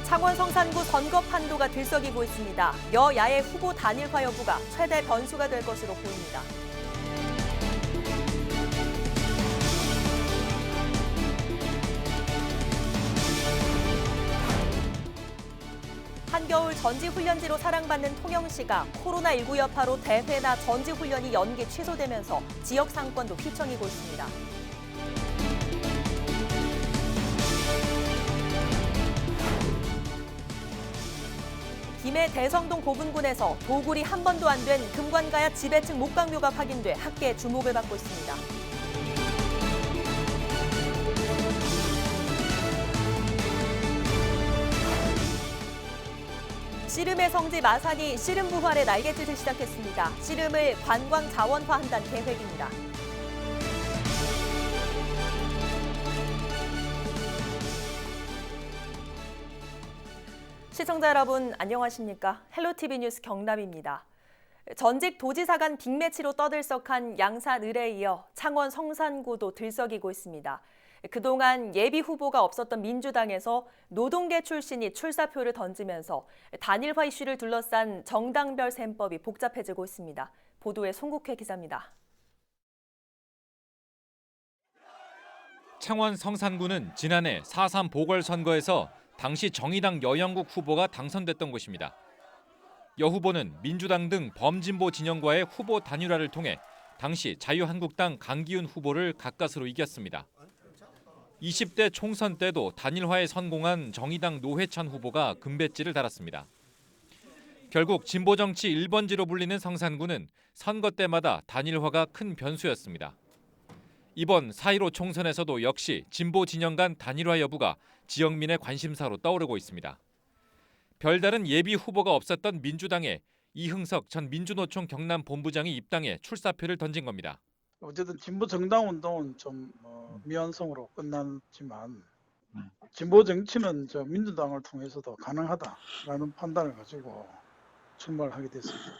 창원 성산구 선거 판도가 들썩이고 있습니다. 여야의 후보 단일화 여부가 최대 변수가 될 것으로 보입니다. 한겨울 전지훈련지로 사랑받는 통영시가 코로나19 여파로 대회나 전지훈련이 연기 취소되면서 지역 상권도 휘청이고 있습니다. 김해 대성동 고분군에서 도굴이 한 번도 안 된 금관가야 지배층 목강묘가 확인돼 학계의 주목을 받고 있습니다. 씨름의 성지 마산이 씨름 부활의 날갯짓을 시작했습니다. 씨름을 관광 자원화한다는 계획입니다. 시청자 여러분 안녕하십니까? 헬로티비 뉴스 경남입니다. 전직 도지사 간 빅매치로 떠들썩한 양산 을에 이어 창원 성산구도 들썩이고 있습니다. 그동안 예비 후보가 없었던 민주당에서 노동계 출신이 출사표를 던지면서 단일화 이슈를 둘러싼 정당별 셈법이 복잡해지고 있습니다. 보도에 송국회 기자입니다. 창원 성산구는 지난해 4.3 보궐선거에서 당시 정의당 여영국 후보가 당선됐던 곳입니다. 여 후보는 민주당 등 범진보 진영과의 후보 단일화를 통해 당시 자유한국당 강기훈 후보를 가까스로 이겼습니다. 20대 총선 때도 단일화에 성공한 정의당 노회찬 후보가 금배지를 달았습니다. 결국 진보정치 1번지로 불리는 성산구는 선거 때마다 단일화가 큰 변수였습니다. 이번 4.15 총선에서도 역시 진보 진영 간 단일화 여부가 지역민의 관심사로 떠오르고 있습니다. 별다른 예비 후보가 없었던 민주당에 이흥석 전 민주노총 경남 본부장이 입당해 출사표를 던진 겁니다. 어쨌든 진보 정당 운동은 좀 미완성으로 끝났지만 진보 정치는 민주당을 통해서도 가능하다라는 판단을 가지고 출마하게 됐습니다.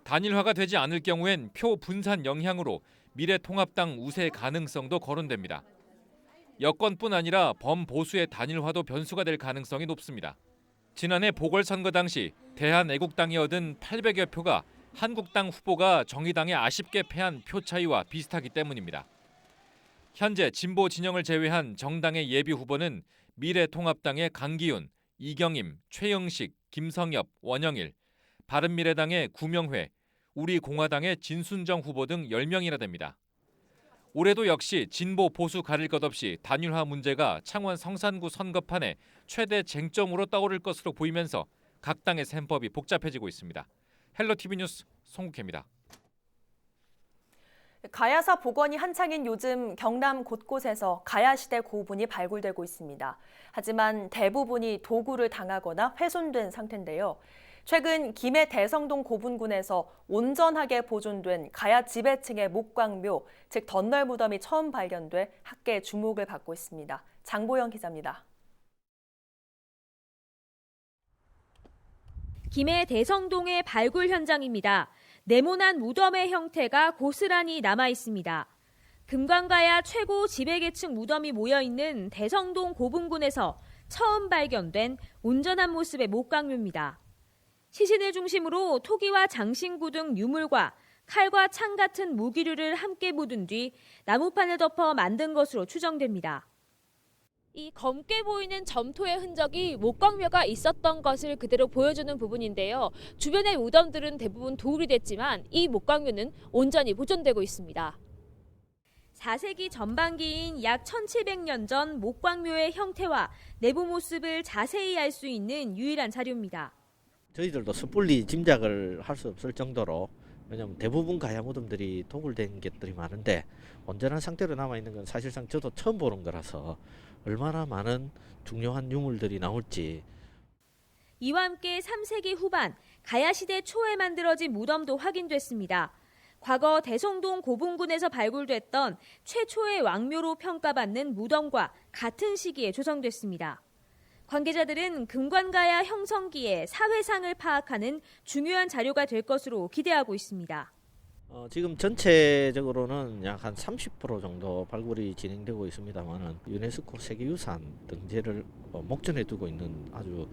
단일화가 되지 않을 경우엔 표 분산 영향으로 미래통합당 우세 가능성도 거론됩니다. 여권뿐 아니라 범보수의 단일화도 변수가 될 가능성이 높습니다. 지난해 보궐선거 당시 대한애국당이 얻은 800여 표가 한국당 후보가 정의당에 아쉽게 패한 표 차이와 비슷하기 때문입니다. 현재 진보 진영을 제외한 정당의 예비 후보는 미래통합당의 강기훈, 이경임, 최영식, 김성엽, 원영일, 바른미래당의 구명회, 우리공화당의 진순정 후보 등 10명이나 됩니다. 올해도 역시 진보 보수 가릴 것 없이 단일화 문제가 창원 성산구 선거판의 최대 쟁점으로 떠오를 것으로 보이면서 각 당의 셈법이 복잡해지고 있습니다. 헬로티비 뉴스 송국혜입니다. 가야사 복원이 한창인 요즘 경남 곳곳에서 가야시대 고분이 발굴되고 있습니다. 하지만 대부분이 도굴을 당하거나 훼손된 상태인데요. 최근 김해 대성동 고분군에서 온전하게 보존된 가야 지배층의 목광묘, 즉 덧널 무덤이 처음 발견돼 학계의 주목을 받고 있습니다. 장보영 기자입니다. 김해 대성동의 발굴 현장입니다. 네모난 무덤의 형태가 고스란히 남아 있습니다. 금관가야 최고 지배계층 무덤이 모여있는 대성동 고분군에서 처음 발견된 온전한 모습의 목광묘입니다. 시신을 중심으로 토기와 장신구 등 유물과 칼과 창 같은 무기류를 함께 묻은 뒤 나무판을 덮어 만든 것으로 추정됩니다. 이 검게 보이는 점토의 흔적이 목광묘가 있었던 것을 그대로 보여주는 부분인데요. 주변의 무덤들은 대부분 도굴이 됐지만 이 목광묘는 온전히 보존되고 있습니다. 4세기 전반기인 약 1700년 전 목광묘의 형태와 내부 모습을 자세히 알 수 있는 유일한 자료입니다. 저희들도 섣불리 짐작을 할 수 없을 정도로, 왜냐하면 대부분 가야 무덤들이 도굴된 것들이 많은데 온전한 상태로 남아있는 건 사실상 저도 처음 보는 거라서 얼마나 많은 중요한 유물들이 나올지. 이와 함께 3세기 후반 가야시대 초에 만들어진 무덤도 확인됐습니다. 과거 대성동 고분군에서 발굴됐던 최초의 왕묘로 평가받는 무덤과 같은 시기에 조성됐습니다. 관계자들은 금관가야 형성기의 사회상을 파악하는 중요한 자료가 될 것으로 기대하고 있습니다. 지금 전체적으로는 약 한 30% 정도 발굴이 진행되고 있습니다만은 유네스코 세계유산 등재를 목전에 두고 있는 아주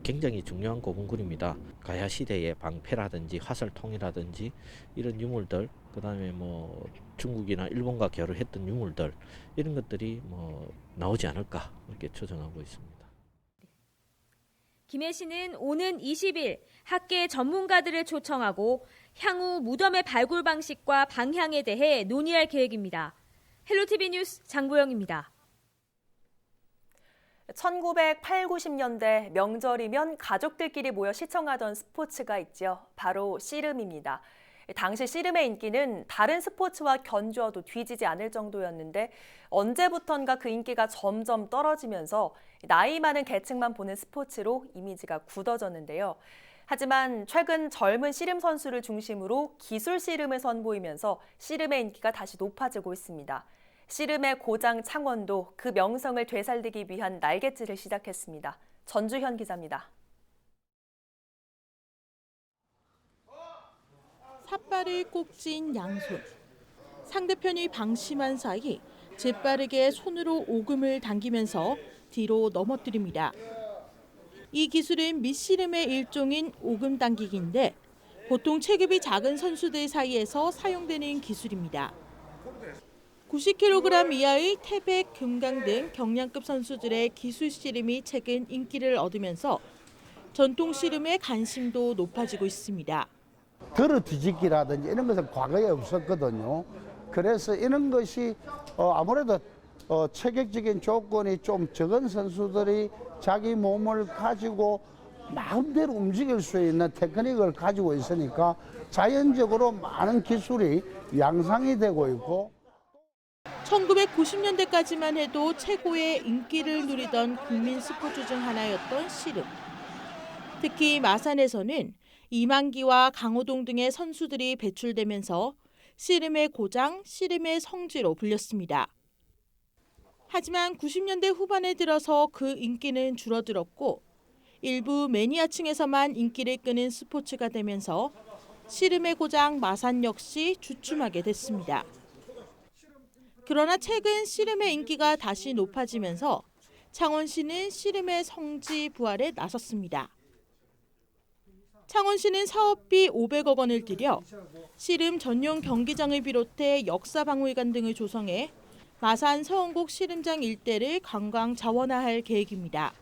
굉장히 중요한 고분군입니다. 가야 시대의 방패라든지 화살통이라든지 이런 유물들, 그다음에 뭐 중국이나 일본과 결을했던 유물들 이런 것들이 뭐 나오지 않을까 이렇게 추정하고 있습니다. 김해 씨는 오는 20일 학계 전문가들을 초청하고 향후 무덤의 발굴 방식과 방향에 대해 논의할 계획입니다. 헬로티비 뉴스 장보영입니다. 1980, 90년대 명절이면 가족들끼리 모여 시청하던 스포츠가 있죠. 바로 씨름입니다. 당시 씨름의 인기는 다른 스포츠와 견주어도 뒤지지 않을 정도였는데 언제부턴가 그 인기가 점점 떨어지면서 나이 많은 계층만 보는 스포츠로 이미지가 굳어졌는데요. 하지만 최근 젊은 씨름 선수를 중심으로 기술 씨름을 선보이면서 씨름의 인기가 다시 높아지고 있습니다. 씨름의 고장 창원도 그 명성을 되살리기 위한 날갯질을 시작했습니다. 전주현 기자입니다. 삿발을 꼭 쥔 양손. 상대편이 방심한 사이 재빠르게 손으로 오금을 당기면서 뒤로 넘어뜨립니다. 이 기술은 밑씨름의 일종인 오금 당기기인데 보통 체급이 작은 선수들 사이에서 사용되는 기술입니다. 90kg 이하의 태백, 금강 등 경량급 선수들의 기술 씨름이 최근 인기를 얻으면서 전통 씨름의 관심도 높아지고 있습니다. 들어 뒤집기라든지 이런 것은 과거에 없었거든요. 그래서 이런 것이 아무래도 체격적인 조건이 좀 적은 선수들이 자기 몸을 가지고 마음대로 움직일 수 있는 테크닉을 가지고 있으니까 자연적으로 많은 기술이 양상이 되고 있고 1990년대까지만 해도 최고의 인기를 누리던 국민 스포츠 중 하나였던 씨름. 특히 마산에서는 이만기와 강호동 등의 선수들이 배출되면서 씨름의 고장, 씨름의 성지로 불렸습니다. 하지만 90년대 후반에 들어서 그 인기는 줄어들었고 일부 매니아층에서만 인기를 끄는 스포츠가 되면서 씨름의 고장 마산 역시 주춤하게 됐습니다. 그러나 최근 씨름의 인기가 다시 높아지면서 창원시는 씨름의 성지 부활에 나섰습니다. 창원시는 사업비 500억 원을 들여 씨름 전용 경기장을 비롯해 역사박물관 등을 조성해 마산 서원곡 씨름장 일대를 관광 자원화할 계획입니다.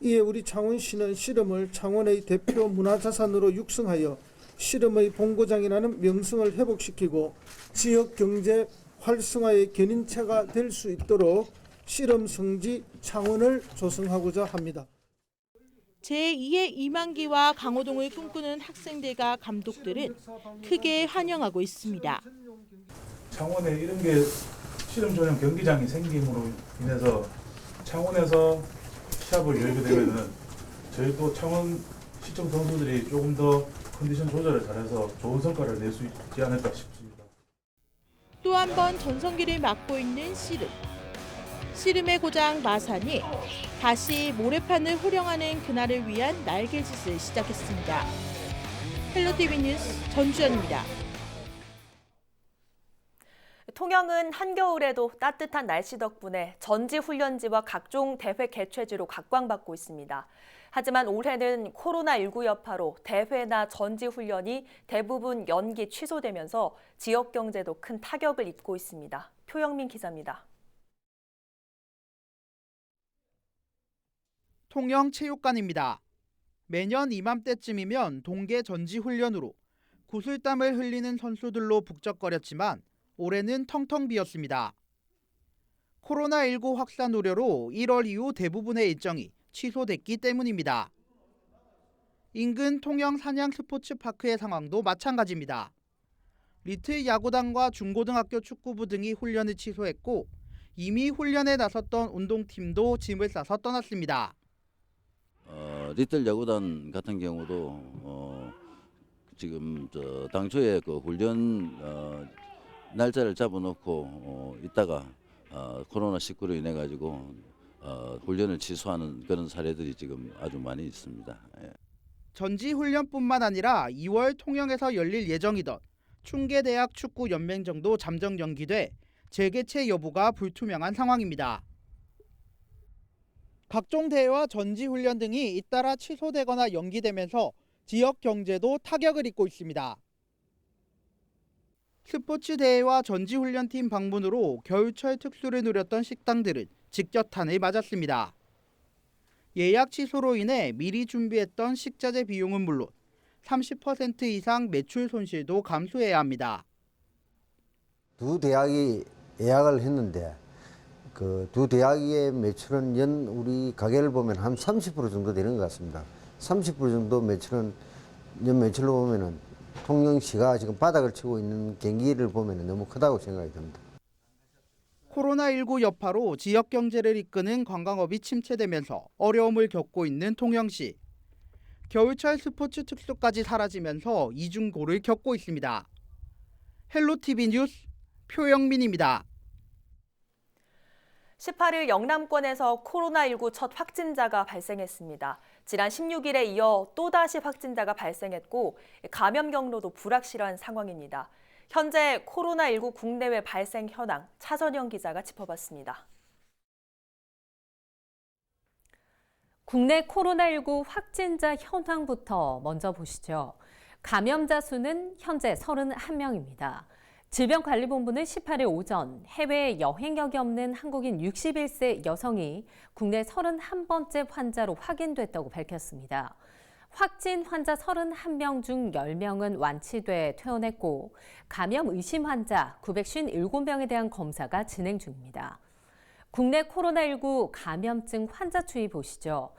이에 우리 창원시는 씨름을 창원의 대표 문화자산으로 육성하여 씨름의 본고장이라는 명성을 회복시키고 지역 경제 활성화의 견인체가 될 수 있도록 씨름 성지 창원을 조성하고자 합니다. 제2의 이만기와 강호동을 꿈꾸는 학생들과 감독들은 크게 환영하고 있습니다. 창원에 이런 게 씨름 전용 경기장이 생김으로 인해서 창원에서 시합을 열게 되면은 저희 또 창원 시청 선수들이 조금 더 컨디션 조절을 잘해서 좋은 성과를 낼 수 있지 않을까 싶습니다. 또 한 번 전성기를 맞고 있는 씨름. 씨름의 고장 마산이 다시 모래판을 호령하는 그날을 위한 날개짓을 시작했습니다. 헬로티비 뉴스 전주현입니다. 통영은 한겨울에도 따뜻한 날씨 덕분에 전지훈련지와 각종 대회 개최지로 각광받고 있습니다. 하지만 올해는 코로나19 여파로 대회나 전지훈련이 대부분 연기 취소되면서 지역 경제도 큰 타격을 입고 있습니다. 표영민 기자입니다. 통영체육관입니다. 매년 이맘때쯤이면 동계 전지훈련으로 구슬땀을 흘리는 선수들로 북적거렸지만 올해는 텅텅 비었습니다. 코로나19 확산 우려로 1월 이후 대부분의 일정이 취소됐기 때문입니다. 인근 통영 산양 스포츠파크의 상황도 마찬가지입니다. 리틀 야구단과 중고등학교 축구부 등이 훈련을 취소했고 이미 훈련에 나섰던 운동팀도 짐을 싸서 떠났습니다. 리틀 야구단 같은 경우도 지금 당초에 그 훈련 날짜를 잡아놓고 있다가 코로나19로 인해 가지고 훈련을 취소하는 그런 사례들이 지금 아주 많이 있습니다. 예. 전지훈련뿐만 아니라 2월 통영에서 열릴 예정이던 충계대학 축구연맹전도 잠정 연기돼 재개최 여부가 불투명한 상황입니다. 각종 대회와 전지훈련 등이 잇따라 취소되거나 연기되면서 지역 경제도 타격을 입고 있습니다. 스포츠 대회와 전지훈련팀 방문으로 겨울철 특수를 누렸던 식당들은 직격탄을 맞았습니다. 예약 취소로 인해 미리 준비했던 식자재 비용은 물론 30% 이상 매출 손실도 감수해야 합니다. 두 대학이 예약을 했는데 그 두 대학의 매출은 연 우리 가게를 보면 한 30% 정도 되는 것 같습니다. 30% 정도 매출은 연 매출로 보면은 통영시가 지금 바닥을 치고 있는 경기를 보면은 너무 크다고 생각이 듭니다. 코로나19 여파로 지역 경제를 이끄는 관광업이 침체되면서 어려움을 겪고 있는 통영시. 겨울철 스포츠 특수까지 사라지면서 이중고를 겪고 있습니다. 헬로티비 뉴스 표영민입니다. 18일 영남권에서 코로나19 첫 확진자가 발생했습니다. 지난 16일에 이어 또다시 확진자가 발생했고 감염 경로도 불확실한 상황입니다. 현재 코로나19 국내외 발생 현황 차선영 기자가 짚어봤습니다. 국내 코로나19 확진자 현황부터 먼저 보시죠. 감염자 수는 현재 31명입니다. 질병관리본부는 18일 오전 해외 여행력이 없는 한국인 61세 여성이 국내 31번째 환자로 확인됐다고 밝혔습니다. 확진 환자 31명 중 10명은 완치돼 퇴원했고 감염 의심 환자 957명에 대한 검사가 진행 중입니다. 국내 코로나19 감염증 환자 추이 보시죠.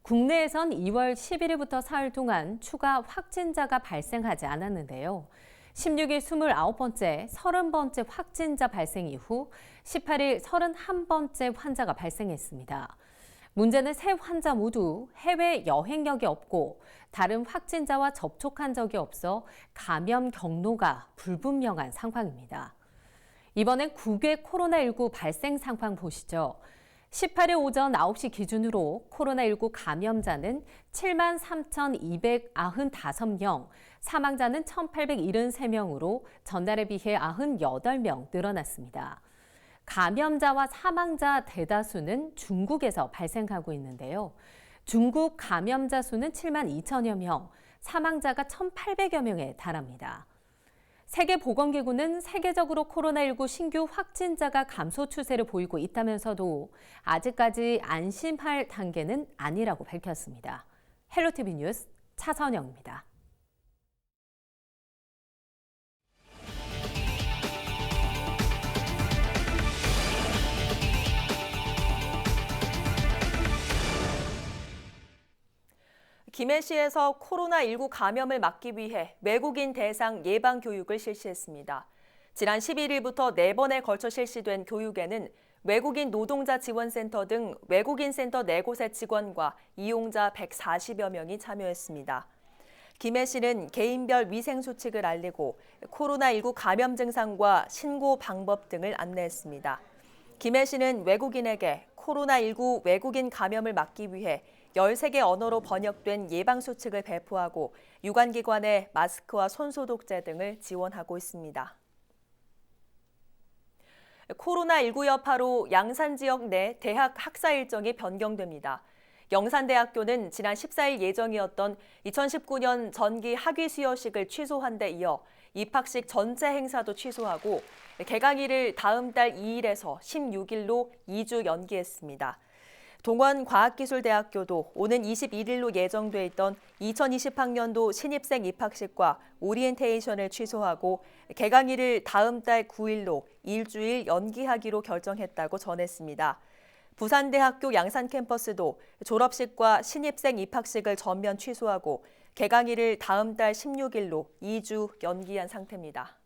국내에선 2월 11일부터 사흘 동안 추가 확진자가 발생하지 않았는데요. 16일 29번째, 30번째 확진자 발생 이후 18일 31번째 환자가 발생했습니다. 문제는 세 환자 모두 해외 여행력이 없고 다른 확진자와 접촉한 적이 없어 감염 경로가 불분명한 상황입니다. 이번엔 국외 코로나19 발생 상황 보시죠. 18일 오전 9시 기준으로 코로나19 감염자는 73,295명, 사망자는 1,873명으로 전날에 비해 98명 늘어났습니다. 감염자와 사망자 대다수는 중국에서 발생하고 있는데요. 중국 감염자 수는 7만 2천여 명, 사망자가 1,800여 명에 달합니다. 세계보건기구는 세계적으로 코로나19 신규 확진자가 감소 추세를 보이고 있다면서도 아직까지 안심할 단계는 아니라고 밝혔습니다. 헬로티비 뉴스 차선영입니다. 김해시에서 코로나19 감염을 막기 위해 외국인 대상 예방 교육을 실시했습니다. 지난 11일부터 4번에 걸쳐 실시된 교육에는 외국인 노동자 지원센터 등 외국인 센터 4곳의 직원과 이용자 140여 명이 참여했습니다. 김해시는 개인별 위생 수칙을 알리고 코로나19 감염 증상과 신고 방법 등을 안내했습니다. 김해시는 외국인에게 코로나19 외국인 감염을 막기 위해 13개 언어로 번역된 예방수칙을 배포하고 유관기관에 마스크와 손소독제 등을 지원하고 있습니다. 코로나19 여파로 양산 지역 내 대학 학사 일정이 변경됩니다. 영산대학교는 지난 14일 예정이었던 2019년 전기 학위 수여식을 취소한 데 이어 입학식 전체 행사도 취소하고 개강일을 다음 달 2일에서 16일로 2주 연기했습니다. 동원과학기술대학교도 오는 21일로 예정돼 있던 2020학년도 신입생 입학식과 오리엔테이션을 취소하고 개강일을 다음 달 9일로 일주일 연기하기로 결정했다고 전했습니다. 부산대학교 양산 캠퍼스도 졸업식과 신입생 입학식을 전면 취소하고 개강일을 다음 달 16일로 2주 연기한 상태입니다.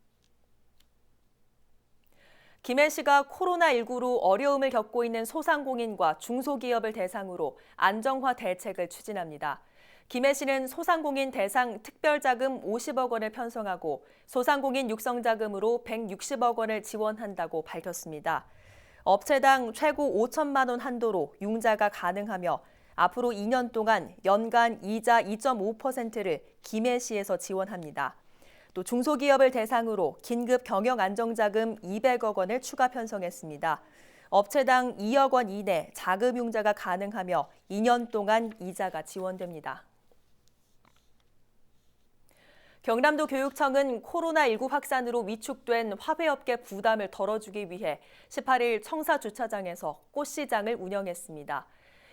김해시가 코로나19로 어려움을 겪고 있는 소상공인과 중소기업을 대상으로 안정화 대책을 추진합니다. 김해시는 소상공인 대상 특별자금 50억 원을 편성하고 소상공인 육성자금으로 160억 원을 지원한다고 밝혔습니다. 업체당 최고 5천만 원 한도로 융자가 가능하며 앞으로 2년 동안 연간 이자 2.5%를 김해시에서 지원합니다. 또 중소기업을 대상으로 긴급 경영 안정자금 200억 원을 추가 편성했습니다. 업체당 2억 원 이내 자금 융자가 가능하며 2년 동안 이자가 지원됩니다. 경남도 교육청은 코로나19 확산으로 위축된 화훼업계 부담을 덜어주기 위해 18일 청사 주차장에서 꽃시장을 운영했습니다.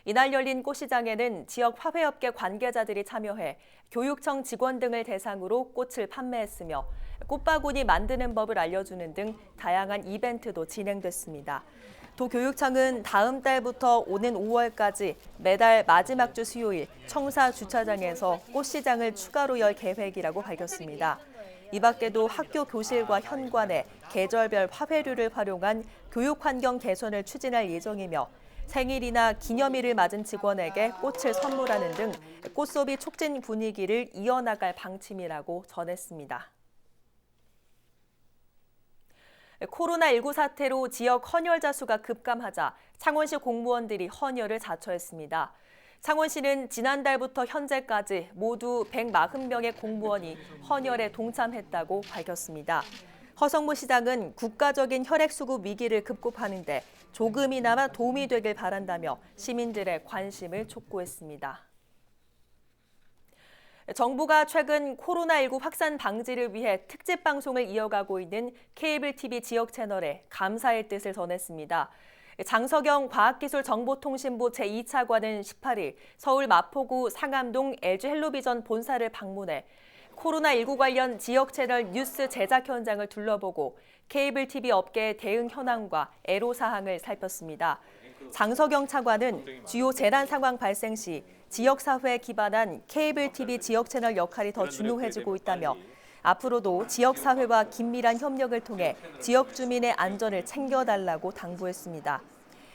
이날 열린 꽃시장에는 지역 화훼업계 관계자들이 참여해 교육청 직원 등을 대상으로 꽃을 판매했으며 꽃바구니 만드는 법을 알려주는 등 다양한 이벤트도 진행됐습니다. 도교육청은 다음 달부터 오는 5월까지 매달 마지막 주 수요일 청사 주차장에서 꽃시장을 추가로 열 계획이라고 밝혔습니다. 이 밖에도 학교 교실과 현관에 계절별 화훼류를 활용한 교육 환경 개선을 추진할 예정이며 생일이나 기념일을 맞은 직원에게 꽃을 선물하는 등 꽃소비 촉진 분위기를 이어나갈 방침이라고 전했습니다. 코로나19 사태로 지역 헌혈자 수가 급감하자 창원시 공무원들이 헌혈을 자처했습니다. 창원시는 지난달부터 현재까지 모두 140명의 공무원이 헌혈에 동참했다고 밝혔습니다. 허성무 시장은 국가적인 혈액수급 위기를 극복하는 데 조금이나마 도움이 되길 바란다며 시민들의 관심을 촉구했습니다. 정부가 최근 코로나19 확산 방지를 위해 특집 방송을 이어가고 있는 케이블 TV 지역 채널에 감사의 뜻을 전했습니다. 장석영 과학기술정보통신부 제2차관은 18일 서울 마포구 상암동 LG 헬로비전 본사를 방문해 코로나19 관련 지역 채널 뉴스 제작 현장을 둘러보고 케이블 TV 업계의 대응 현황과 애로사항을 살폈습니다. 장석영 차관은 주요 재난 상황 발생 시 지역사회에 기반한 케이블 TV 지역 채널 역할이 더 중요해지고 있다며 앞으로도 지역사회와 긴밀한 협력을 통해 지역 주민의 안전을 챙겨달라고 당부했습니다.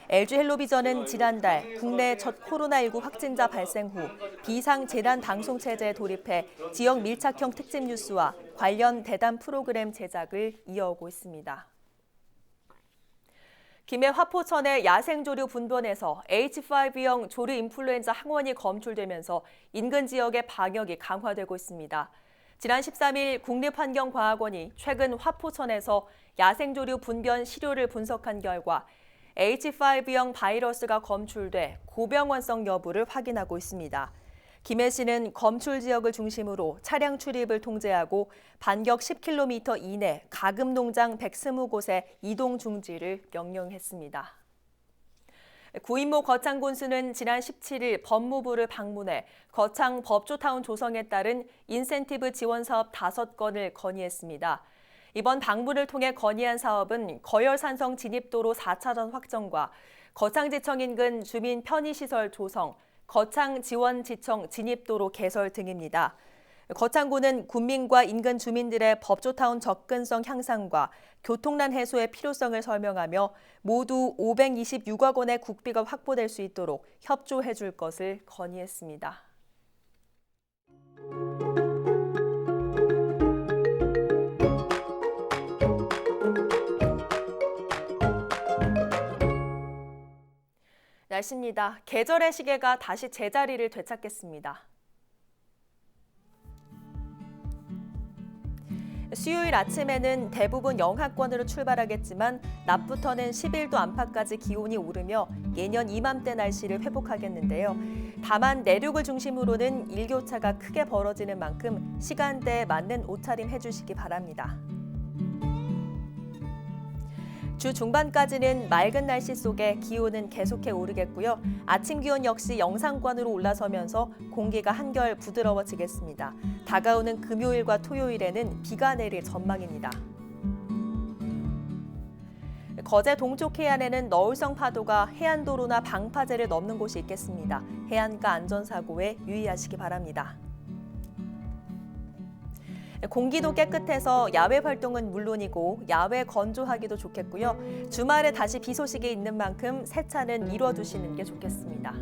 LG 헬로비전은 지난달 국내 첫 코로나19 확진자 발생 후 비상재난 방송체제에 돌입해 지역 밀착형 특집 뉴스와 관련 대담 프로그램 제작을 이어오고 있습니다. 김해 화포천의 야생조류 분변에서 H5형 조류 인플루엔자 항원이 검출되면서 인근 지역의 방역이 강화되고 있습니다. 지난 13일 국립환경과학원이 최근 화포천에서 야생조류 분변 시료를 분석한 결과 H5형 바이러스가 검출돼 고병원성 여부를 확인하고 있습니다. 김해시는 검출 지역을 중심으로 차량 출입을 통제하고 반경 10km 이내 가금 농장 120곳에 이동 중지를 명령했습니다. 구인모 거창 군수는 지난 17일 법무부를 방문해 거창 법조타운 조성에 따른 인센티브 지원 사업 5건을 건의했습니다. 이번 방문을 통해 건의한 사업은 거열산성 진입도로 4차선 확정과 거창지청 인근 주민 편의시설 조성, 거창지원지청 진입도로 개설 등입니다. 거창구는 군민과 인근 주민들의 법조타운 접근성 향상과 교통난 해소의 필요성을 설명하며 모두 526억 원의 국비가 확보될 수 있도록 협조해 줄 것을 건의했습니다. 날씨입니다. 계절의 시계가 다시 제자리를 되찾겠습니다. 수요일 아침에는 대부분 영하권으로 출발하겠지만 낮부터는 11도 안팎까지 기온이 오르며 예년 이맘때 날씨를 회복하겠는데요. 다만 내륙을 중심으로는 일교차가 크게 벌어지는 만큼 시간대에 맞는 옷차림 해주시기 바랍니다. 주 중반까지는 맑은 날씨 속에 기온은 계속해 오르겠고요. 아침 기온 역시 영상권으로 올라서면서 공기가 한결 부드러워지겠습니다. 다가오는 금요일과 토요일에는 비가 내릴 전망입니다. 거제 동쪽 해안에는 너울성 파도가 해안도로나 방파제를 넘는 곳이 있겠습니다. 해안가 안전사고에 유의하시기 바랍니다. 공기도 깨끗해서 야외 활동은 물론이고 야외 건조하기도 좋겠고요. 주말에 다시 비 소식이 있는 만큼 세차는 미뤄두시는 게 좋겠습니다.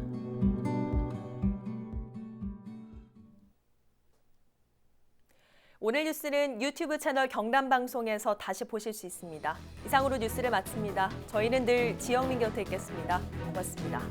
오늘 뉴스는 유튜브 채널 경남방송에서 다시 보실 수 있습니다. 이상으로 뉴스를 마칩니다. 저희는 늘 지영민 곁에 있겠습니다. 고맙습니다.